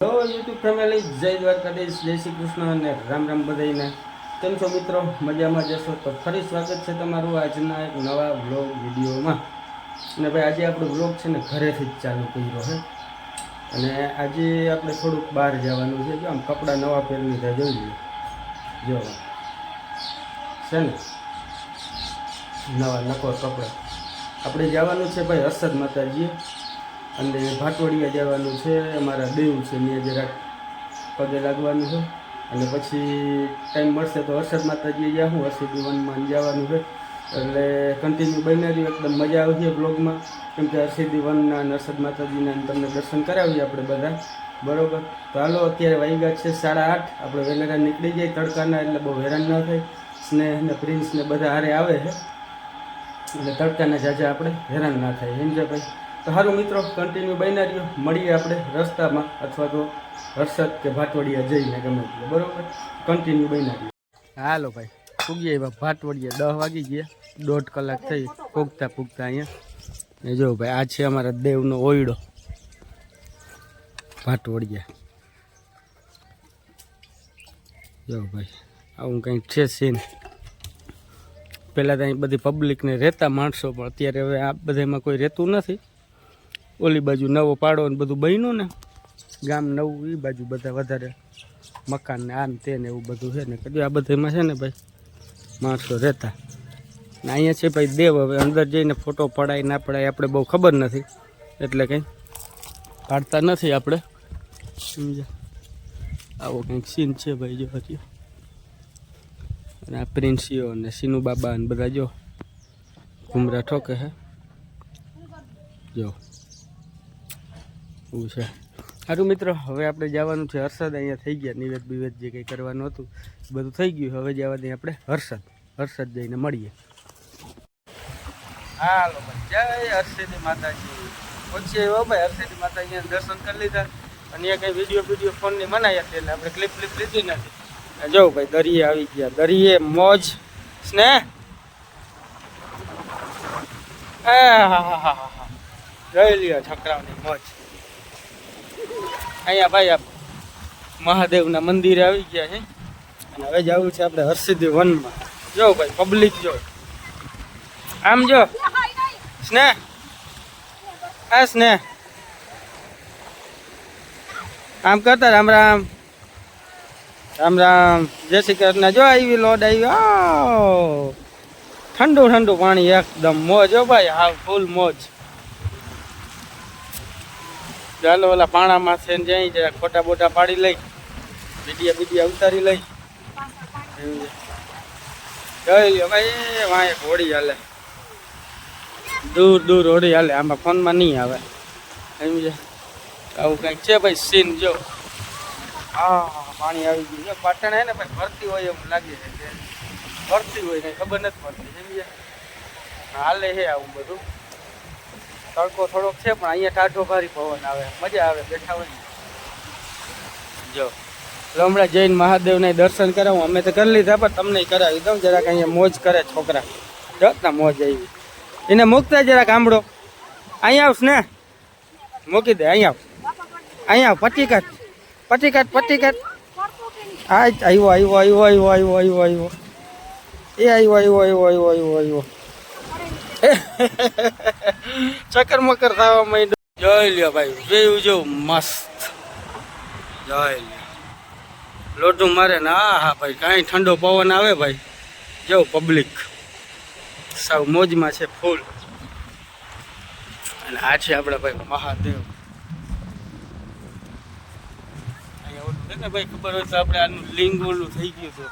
તો YouTube family જય દ્વારકાધીશ, જય શ્રી કૃષ્ણ અને રામ રામ બધાઈને. કેમ છો મિત્રો? મજામાં જશો તો ફરી સ્વાગત છે તમારું આજના એક નવા વ્લોગ વિડીયોમાં. અને ભાઈ આજે આપણો વ્લોગ છે ને ઘરેથી જ ચાલુ કર્યો છે. અને આજે આપણે થોડુંક બહાર જવાનું છે. જો આમ કપડાં નવા પહેરી લીધા, જોઈ લઈએ. જો છે ને નવા નકોર કપડાં. આપણે જવાનું છે ભાઈ હર્ષદ માતાજીએ, અને ભાટવડિયા જવાનું છે. અમારા દેવ છે ત્યાં જરાક પગે લાગવાનું છે. અને પછી ટાઈમ મળશે તો હર્ષદ માતાજીએ જાઉં, હર્ષદી વનમાં જવાનું છે. એટલે કન્ટિન્યુ બન્યા રહ્યું, એકદમ મજા આવશે બ્લોગમાં. કેમ કે હર્ષદી વનના હર્ષદ માતાજીના તમને દર્શન કરાવીએ આપણે બધા, બરાબર. તો હાલો, અત્યારે વાગ્યા છે 8:30. આપણે વહેલા નીકળી જાય તડકાના, એટલે બહુ હેરાન ના થાય. સ્નેહ ને પ્રિન્સ ને બધા હારે આવે છે, એટલે તડકાના જાજા આપણે હેરાન ના થાય, સમજે ભાઈ. તો સારું મિત્રો, કન્ટિન્યુ બન્યા રહ્યો. મળીએ આપણે રસ્તામાં, અથવા તો હર્ષદ કે ભાટવડિયા જઈને ગમે એટલે, બરાબર. કન્ટિન્યુ બન્યા રહ્યો. હાલો ભાઈ, પૂગીએ ભાટવડિયા. 10 વાગી ગયા, 1.5 કલાક થઈ પૂગતા અહીંયા. એ જો ભાઈ, આ છે અમારા દેવનો ઓયડો ભાટવડિયા. જો ભાઈ, આવું કંઈક છે સીન. પહેલાં તો અહીં બધી પબ્લિકને રહેતા માણસો, પણ અત્યારે હવે આ બધામાં કોઈ રહેતું નથી. ઓલી બાજુ નવો પાડો ને બધું બન્યું ને, ગામ નવું, એ બાજુ બધા વધારે મકાન ને આમ તે ને એવું બધું છે ને. કદી આ બધામાં છે ને ભાઈ માણસો રહેતા. ને અહીંયા છે ભાઈ દેવ. હવે અંદર જઈને ફોટો પડાય ના પડાય આપણે બહુ ખબર નથી, એટલે કંઈ પાડતા નથી આપણે, સમજ્યા. આવો કંઈક સીન છે ભાઈ. જો હજી અને આ પ્રિન્સીઓ ને સીનુ બાબા ને બધા જો ઘુમરા ઠોકે હે. જો એવું છે. સારું મિત્રો, હવે આપણે જવાનું છે હર્ષદ. અહીંયા થઈ ગયા નિવેદ બિવેદ જે કંઈ કરવાનું હતું બધું થઈ ગયું. હવે જવા દઈએ આપણે હર્ષદ જઈને મળીએ. હાલો ભાઈ, જય હર્ષદી માતાજી. પછી એવો ભાઈ હર્ષદી માતાજીના દર્શન કરી લીધા. અને એ કંઈ વિડીયો ફોનની મનાઈ હતી, એટલે આપણે ક્લિપ લીધી નથી. જો ભાઈ, દરિયે આવી ગયા. દરિયે મોજ સ્નેહ. જોઈ લ્યો છોકરાઓની મોજ. અહીંયા ભાઈ આ મહાદેવના મંદિરે આવી ગયા છે. અને હવે જવું છે આપણે હર્ષદી વનમાં. જો ભાઈ પબ્લિક જો, આમ જો સ્નેહ, આ સ્નેહ આમ કરતા રામ રામ રામ રામ, જય શ્રી કૃષ્ણ. જો આવી લોડ આવી, ઠંડુ ઠંડુ પાણી, એકદમ મોજ. હો ભાઈ, હા ફૂલ મોજ. ચાલો ઓલા પાણામાં છે ને જઈ જરા ફોટા બોટા પાડી લઈ, બીડિયા ઉતારી લઈ. જોઈ લ્યો ભાઈ, વાંહે હોડી હાલે, દૂર હોડી હાલે. આમાં ફોનમાં નહીં આવે, સમજે. આવું કંઈક છે ભાઈ સીન. જો હા, પાણી આવી ગયું છે. પાટણ હે ને ભાઈ, ભરતી હોય એવું લાગે છે કે ભરતી હોય, કંઈ ખબર નથી પડતી, સમજે. હાલે છે આવું બધું. તડકો થોડોક છે, પણ અહીંયા ટાઢો ભારી પવન આવે, મજા આવે બેઠા હોય ને. જો હમણાં જઈને મહાદેવને દર્શન કરાવું. અમે તો કરી લીધા, પણ તમને કરાવી દઉં. જરાક અહીંયા મોજ કરે છોકરા. જો ના મોજ આવી. એને મૂકતા જરાક આંબળો. અહીંયા આવ ને, મૂકી દે. અહીંયા આવ, પટી કાઢ. હા, આવ્યો. એ આવ્યો. ચક્કર મકર થવા માંડ્યો. જોઈ લ્યો ભાઈ, વ્યૂ જો મસ્ત. જોઈ લ્યો, લોટું મારે ને. હા ભાઈ, કાંઈ ઠંડો પવન આવે ભાઈ. જો પબ્લિક સાવ મોજમાં છે ફૂલ. અને આ છે આપણા ભાઈ મહાદેવ. અહીંયા ઓલું છે ને ભાઈ, ખબર હોય તો આપણે આનું લિંગ ઓલું થઈ ગયું હતું,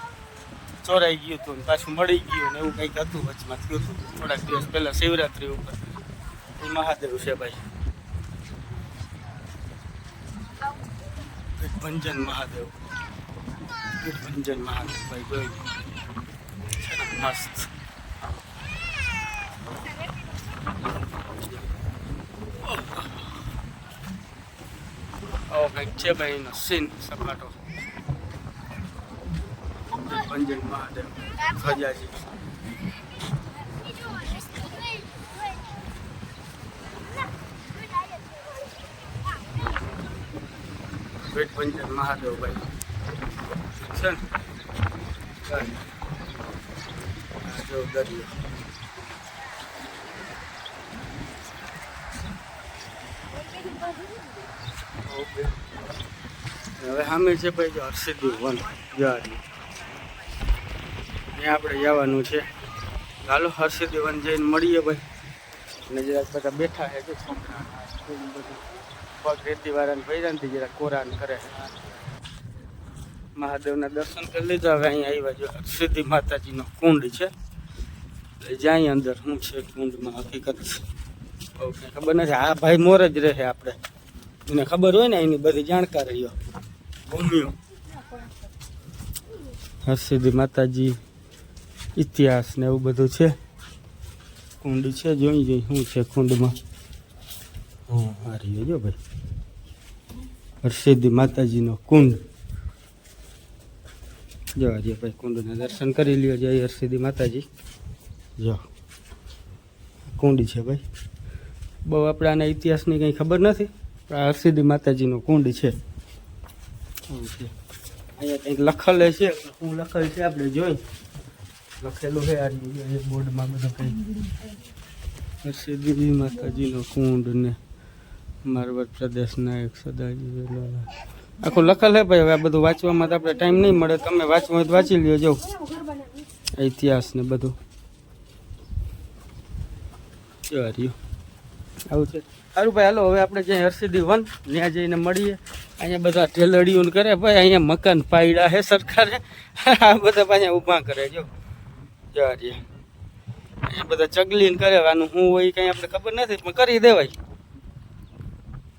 ચોરાઈ ગયું હતું, પાછું મળી ગયું ને એવું કંઈક હતું. વચમાં થયું હતું થોડાક દિવસ પહેલા, શિવરાત્રી ઉપર. એ મહાદેવ છે ભાઈ, ગઠભંજન મહાદેવ ભાઈ. જોઈ મસ્ત. આવો કંઈક છે ભાઈ એનો સીન સપાટો. ગઠભંજન મહાદેવ ખજાજી. પેટ પંચાયત મહાદેવભાઈ છે ને જો દરિયો ઓકે હવે સામે છે ભાઈ જો હર્ષિદી વન જવાની ત્યાં આપણે જવાનું છે હાલો હર્ષિદી વન જઈને મળીએ ભાઈ અને જરાક બધા બેઠા છે છોકરા પગ રેતી વાળાને ભૈરાનથી જરાક કોરાન કરે મહાદેવના દર્શન કરી લીધા હવે અહીંયા આવ્યા જો હર્ષિદી માતાજીનો કુંડ છે જાય અંદર શું છે કુંડમાં હકીકત ખબર નથી આ ભાઈ મોર જ રહે આપણે એને ખબર હોય ને એની બધી જાણકારીઓ ભૂમિઓ હર્ષિદી માતાજી ઇતિહાસ ને એવું બધું છે કુંડ છે જોઈ શું છે કુંડમાં હા રહ્યો જો ભાઈ હર્ષિદી માતાજીનો કુંડ જો આજે ભાઈ કુંડના દર્શન કરી લ્યો જય હર્ષિદી માતાજી જો કુંડ છે ભાઈ બહુ આપણે આના ઇતિહાસની કંઈ ખબર નથી પણ આ હર્ષિદી માતાજીનો કુંડ છે અહીંયા કંઈક લખેલ છે શું લખેલ છે આપણે જોઈ લખેલું છે આ બોર્ડમાં બધું કંઈ હર્ષિદી માતાજીનો કુંડ ને મારવાડ પ્રદેશના એક સદાજી આખું લખેલ છે ભાઈ હવે આ બધું વાંચવામાં તો આપણે ટાઈમ નહીં મળે તમે વાંચવું હોય તો વાંચી લ્યો જો ઇતિહાસ ને બધું રહ્યું આવું છે સારું ભાઈ હાલો હવે આપણે જ્યાં હર્ષિદી વન ત્યાં જઈને મળીએ અહીંયા બધા ટેલડીયું કરે ભાઈ અહીંયા મકાન પાડ્યા છે સરકારે આ બધા પાછા ઊભા કરે જો અહીંયા બધા ચગલીને કરે આનું શું હોય કંઈ આપણે ખબર નથી પણ કરી દેવાય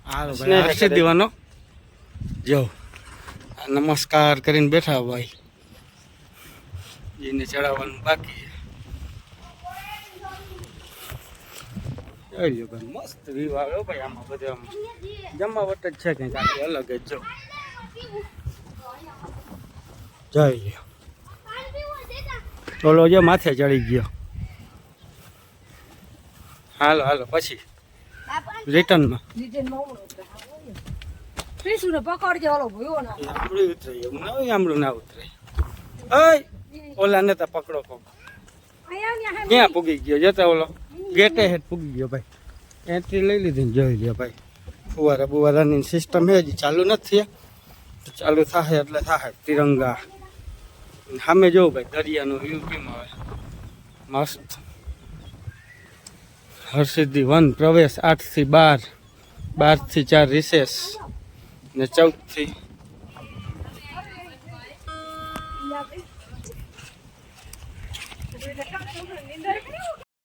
હાલો ભાઈ હર્ષિદી વનનો જો નમસ્કાર કરીને બેઠા ભાઈ એને ચડાવવાનું બાકી મસ્ત વ્યૂ આવ્યો ભાઈ આમાં બધે આમ જમાવટ જ છે કંઈક આખી અલગ જ જો જઈ લ્યો ઓલો જો માથે ચડી ગયો હાલો હાલો પછી રિટર્નમાં આમળું ના ઉતરાય ઓલા ને તો પકડો કોક ક્યાં પૂગી ગયો જતા ઓલો ગેટે હેઠ પૂગી ગયો ભાઈ એન્ટ્રી લઈ લીધી ને જોઈ લ્યો ભાઈ ફુવારા બુવારાની સિસ્ટમ હે હજી ચાલુ નથી તો ચાલુ થાય એટલે થાય તિરંગા સામે જોવું ભાઈ દરિયાનો વ્યૂ કેમ આવે મસ્ત હર્ષિદી વન પ્રવેશ 8 થી 12 12 થી 4 રિસેસ ને 14 થી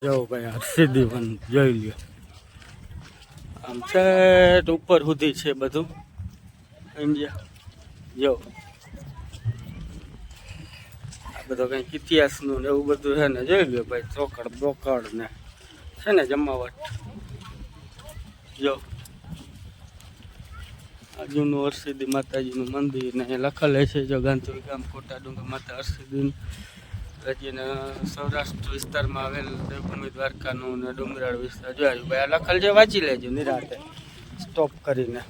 જો ભાઈ હર્ષિદી વન જોઈ લ્યો આમ છે ઉપર સુધી છે બધું સમજ્યા જો આ બધો કંઈક ઇતિહાસનું ને એવું બધું છે ને જોઈ લ્યો ભાઈ ચોકડ બોકડ ને છે ને જમાવટ જો આજુનું હર્ષિદી માતાજીનું મંદિર ને લખેલ છે જો ગાંધી ગામ કોટા ડુંગર માતા હર્ષિદી રાજ્યના સૌરાષ્ટ્ર વિસ્તારમાં આવેલ દેવભૂમિ દ્વારકાનું ને ડુંગરાળ વિસ્તાર જોયું ભાઈ આ લખેલ છે વાંચી લેજો નિરાતે સ્ટોપ કરીને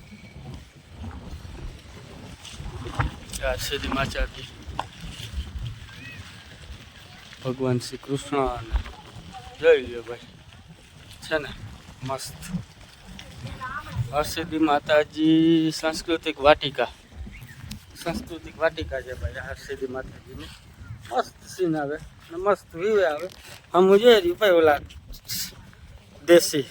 હર્ષિદી માતાજી ભગવાન શ્રી કૃષ્ણ જોઈ લ્યો ભાઈ છે ને મસ્ત હર્ષિદી માતાજી સાંસ્કૃતિક વાટિકા છે ભાઈ હર્ષિદી માતાજીની મસ્ત સીન આવે ને મસ્ત વ્યૂ આવે આમ જોઈ રહ્યું ભાઈ ઓલા દેશી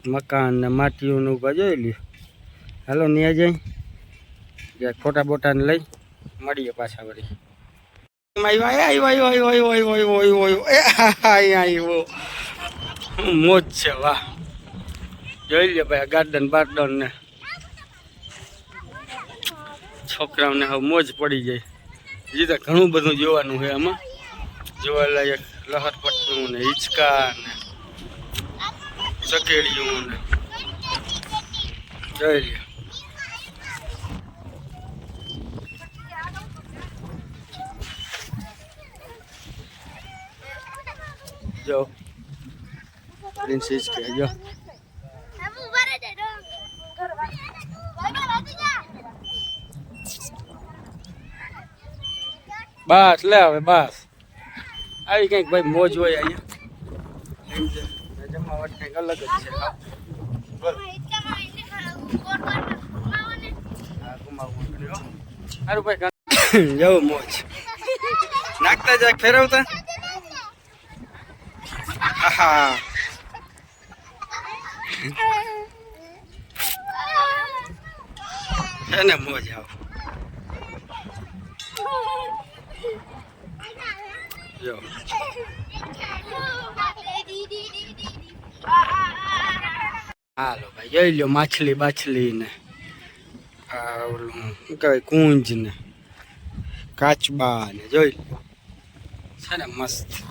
મકાન ને માટીઓને ઉભા જોઈ લ્યો હાલો ત્યાં જઈ જ્યાં ફોટા બોટાને લઈ મળીએ પાછા વળી મોજ છે વાહ જોઈ લે ભાઈ ગાર્ડન બાર્ડન ને છોકરાઓને હવે મોજ પડી જાય હજી તો ઘણું બધું જોવાનું છે આમાં જોવાલાયક લહરપટ્ટું ને હિંચકા ને ચકેડીયું ને જોઈ લે જો પ્રિન્સ હિંચકે જો બસ લે હવે બસ આવી કંઈક ભાઈ મોજ હોય અહીંયા જમાવટ કંઈક અલગ જ છે હા સારું ભાઈ જવું મોજ નાખતા જાય ફેરવતા હા ને મોજ આવ જો હાલો ભાઈ જોઈ લો માછલી બાછલી ને ઓલું શું કહેવાય કુંજ ને કાચબા ને જોઈ લો છે ને મસ્ત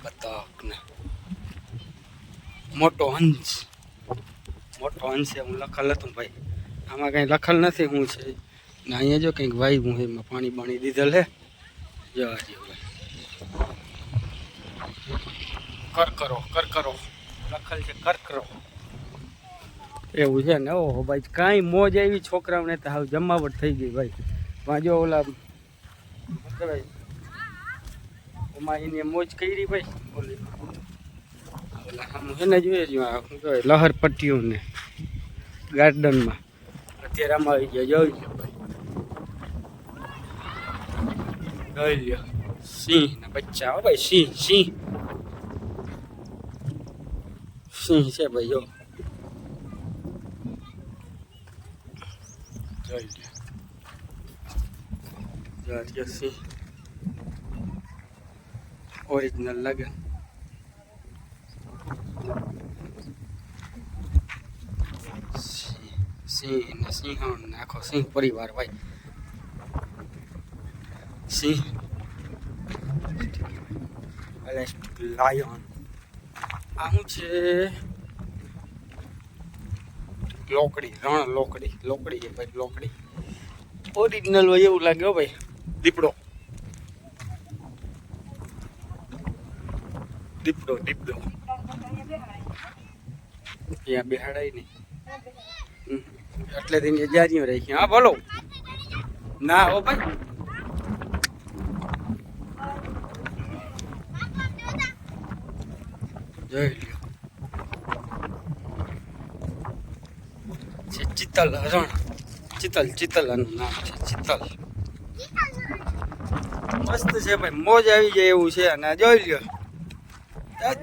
બતક ને મોટો હંસ હું લખલ હતું ભાઈ આમાં કંઈ લખલ નથી હું છે ને અહીંયા જો કંઈક વાઈ હું એમાં પાણી બાણી દીધેલ હે જવા દે ભાઈ કરકરો લખલ છે કરકરો એવું છે ને ઓહો ભાઈ કાંઈ મોજ આવી છોકરાઓને તો હાવ જમાવટ થઈ ગઈ ભાઈ વાંજો ઓલા શું કહેવાય એમાં એને મોજ કરી ભાઈ બોલી આમ છે ને જોઈએ શું કહેવાય લહર પટ્ટીઓને ગાર્ડનમાં અત્યારે આમાં આવી ગયા જોઈ લો ભાઈ જોઈ લો સિંહ ના બચ્ચા હો ભાઈ સિંહ છે ભાઈ જો જોઈ લો સિંહ ઓરિજિનલ લાગે સિંહ આખો સિંહ પરિવાર ભાઈ સિંહ લાયન આ શું છે લોકડી રણ લોકડી છે ભાઈ લોકડી ઓરિજિનલ હોય એવું લાગે હો ભાઈ દીપડો ત્યાં બેહાડાય નહીં એટલે તેને જારીઓ રાખી હા બોલો ના હો ભાઈ જોઈ લ્યો છે ચિત્તલ હરણ ચિત્તલ આનું નામ છે ચિત્તલ મસ્ત છે ભાઈ મોજ આવી જાય એવું છે અને જોઈ લ્યો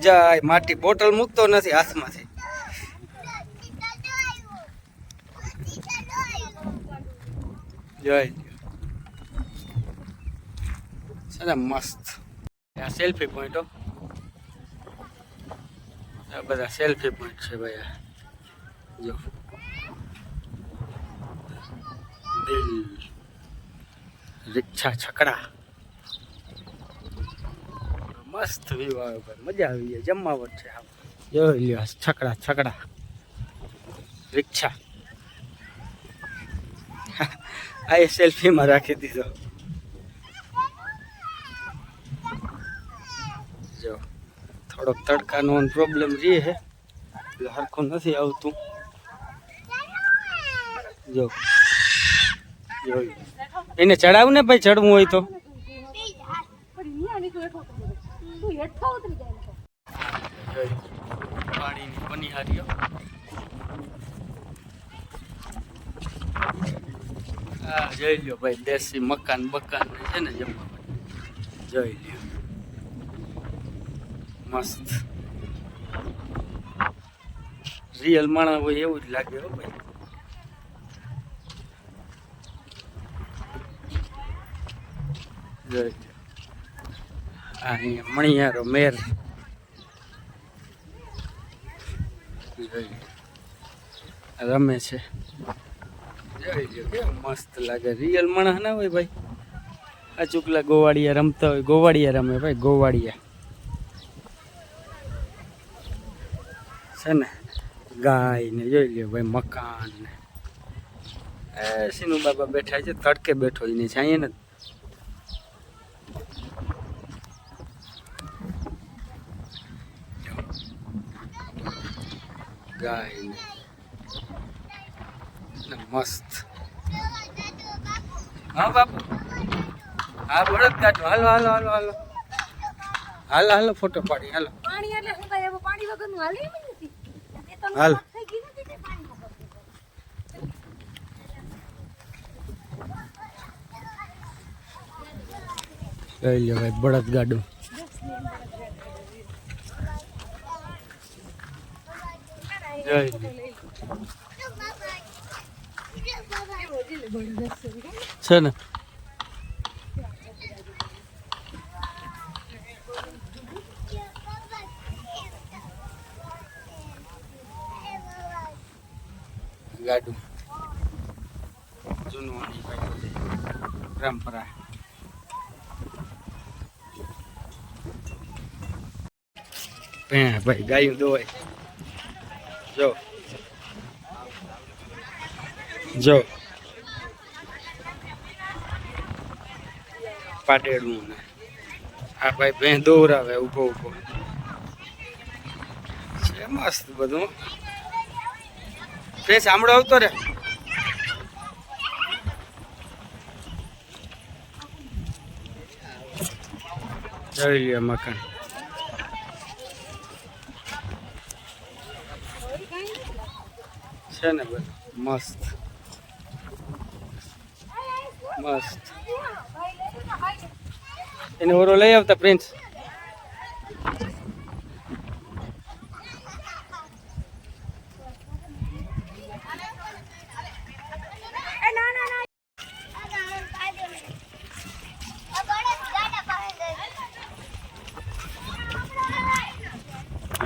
જાય માટી બોટલ મૂકતો નથી હાથમાંથી જોઈ છે ને મસ્ત આ સેલ્ફી પોઈન્ટ આ બધા સેલ્ફી પોઈન્ટ છે ભાઈ જો દિલ રિક્ષા છકડા મસ્ત વ્યૂ આવે ભાઈ મજા આવી જાય જમાવટ છે જોઈ લ્યો છકડા રિક્ષા આ સેલ્ફીમાં રાખી દીધો જો થોડોક તડકાનો પ્રોબ્લેમ રહે છે એટલે હરખું નથી આવતું જો એને ચડાવું ને ભાઈ ચડવું હોય તો પાણીની પનીહારીઓ હા જોઈ લ્યો ભાઈ દેશી મકાન બકાન છે ને જમવા જોઈ લ્યો મસ્ત રિયલ માણસ હોય એવું જ લાગે હો ભાઈ જોઈ લ્યો અહીંયા મણિયારો મેર રમે છે જોઈ લ્યો કેમ મસ્ત લાગે રિયલ માણસ ના હોય ભાઈ આ ચૂકલા ગોવાડિયા રમતા હોય ગોવાડિયા રમે ભાઈ ગોવાડિયા છે ને ગાય ને જોઈ લ્યો ભાઈ મકાન ને સીનુ બાબા બેઠા છે તડકે બેઠો એને છે અહીંયા ને ગાય ને મસ્ત હા બાપુ હા બળદ ગાડું. હાલો હાલો હાલો હાલો હાલો હાલો ફોટો પાડી હાલો. પાણી એટલે શું થાય એવું પાણી વગરનું હાલે એમ નથી. એ તો હાલ. થઈ ગયું નથી તે પાણી વગર. લઈ લ્યો ભાઈ બળદ ગાડું. જય છે ને ગાડું જૂનું પરંપરા. ભાઈ ગાયું દોવાય જો જો પાટેડું ને આ ભાઈ ભેં દોરાવે ઉભો ઉભો છે મસ્ત બધું. ભેં સાંભળો આવતો રે. જોઈ લે મકાન છે ને બધું મસ્ત મસ્ત. એને ઓરો લઈ આવતા પ્રિન્સ.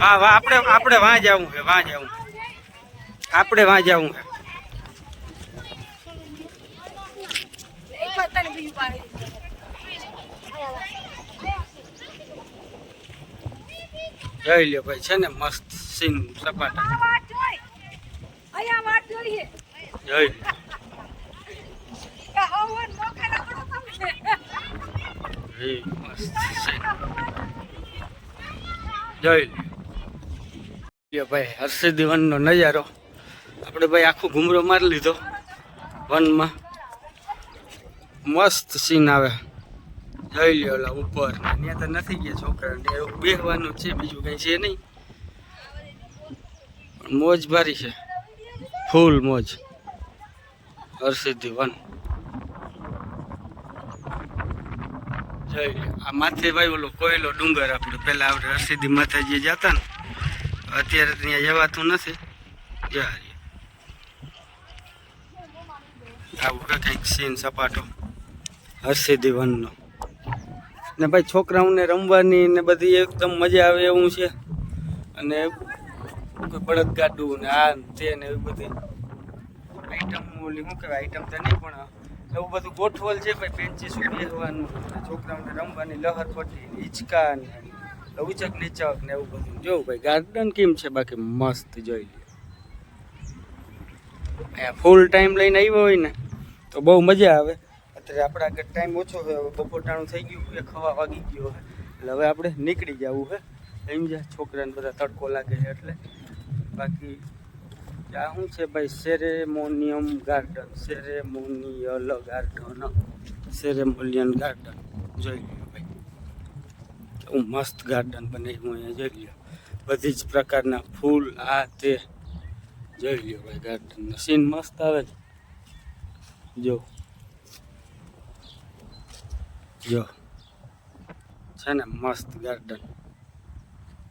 હા વાહ આપણે વાં જવું છે આપણે વાં જવું છે. જોઈ લ્યો ભાઈ છે ને મસ્ત સીન સપાટા. જોઈ મસ્ત સીન જોઈ લ્યો ભાઈ. હર્ષદી વનનો નજારો આપણે ભાઈ આખો ઘૂમરો મારી લીધો વનમાં. મસ્ત સીન આવે. જોઈ લ્યો ઓલા ઉપર ત્યાં તો નથી ગયા છોકરા એવું બેહવાનું છે બીજું કઈ છે નહીં. પણ મોજ ભારી છે ફૂલ મોજ. હર્ષદી વન જોઈ લ્યો. આ માથે ભાઈ ઓલો કોયલો ડુંગર આપણે પેલા આપણે હર્ષદી માતાજી જતા ને અત્યારે ત્યાં જવાતું નથી. આવું કંઈક સીન સપાટો હર્ષદી વનનો ને ભાઈ છોકરાઓને રમવાની ને બધી એકદમ મજા આવે એવું છે. અને બળદ ગાડું ને આ તે ને એવી બધી આઈટમ ઓલી શું કહેવાય આઈટમ તો નહીં પણ એવું બધું ગોઠવલ છે ભાઈ. બેન્ચીસ બેસવાનું છોકરાઓને રમવાની લહર પટ્ટી હિંચકા ને ઉચક નીચક ને એવું બધું જોવું ભાઈ. ગાર્ડન કેમ છે બાકી મસ્ત જોઈ લે. અહીંયા ફૂલ ટાઈમ લઈને આવ્યો હોય ને તો બહુ મજા આવે. અત્યારે આપણે આગળ ટાઈમ ઓછો હોય હવે બપોરટાણું થઈ ગયું છે 1 વાગી ગયો છે એટલે હવે આપણે નીકળી જવું છે સમજ્યા. છોકરાને બધા તડકો લાગે છે એટલે. બાકી આ શું છે ભાઈ સેરેમોનિયમ garden ceremonial garden ceremonial garden જોઈ લો ભાઈ. હું મસ્ત ગાર્ડન બનાવ્યું અહીંયા જોઈ લો. બધી જ પ્રકારના ફૂલ આ તે જોઈ લો ભાઈ. ગાર્ડનનો સીન મસ્ત આવે જો જો છે ને મસ્ત ગાર્ડન.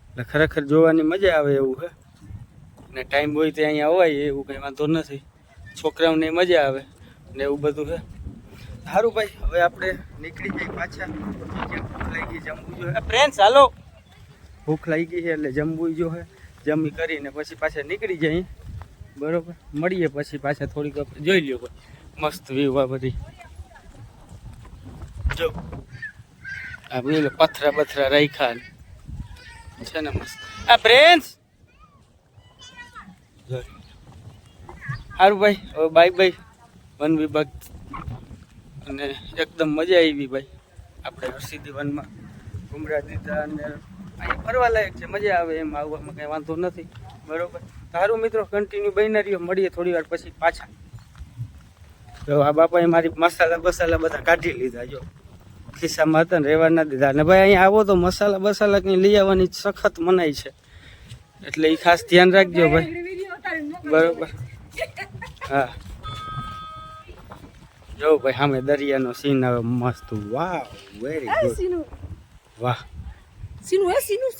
એટલે ખરેખર જોવાની મજા આવે એવું છે. ને ટાઈમ હોય તો અહીંયા અવાય એવું કંઈ વાંધો નથી. છોકરાઓને મજા આવે ને એવું બધું છે. સારું ભાઈ હવે આપણે નીકળી જઈએ પાછા. ભૂખ લાગી જમવું જોઈએ ફ્રેન્ડ્સ. હાલો ભૂખ લાગી છે એટલે જમવું જોઈએ. જમી કરીને પછી પાછા નીકળી જઈએ બરોબર. મળીએ પછી પાછા થોડીક જોઈ લ્યો ભાઈ મસ્ત વ્યૂ આ બધી જો. આ બધું પથરા બથરા રાખ્યા છે ને મસ્ત. આ ફ્રેન્ડ્સ સારું ભાઈ હવે બાય બાય વન વિભાગ. અને એકદમ મજા આવી ભાઈ. આપણે હર્ષદી વનમાં ઘુમરા દીધા અને અહીંયા ફરવા લાયક છે. મજા આવે એમ આવવામાં કંઈ વાંધો નથી બરોબર. સારું મિત્રો કન્ટિન્યુ બન્યા રહ્યો. મળીએ થોડી વાર પછી પાછા. તો આ બાપાએ મારી મસાલા બસાલા બધા કાઢી લીધા જો ખિસ્સામાં હતા ને રહેવા ના દીધા. અને ભાઈ અહીંયા આવો તો મસાલા બસાલા કંઈ લઈ આવવાની સખત મનાઈ છે, એટલે એ ખાસ ધ્યાન રાખજો ભાઈ. બરોબર. હા જો ભાઈ સામે દરિયાનો સીન આવે મસ્ત. વાહ, વેરી ગુડ. વાહ. સીનું હે સીનું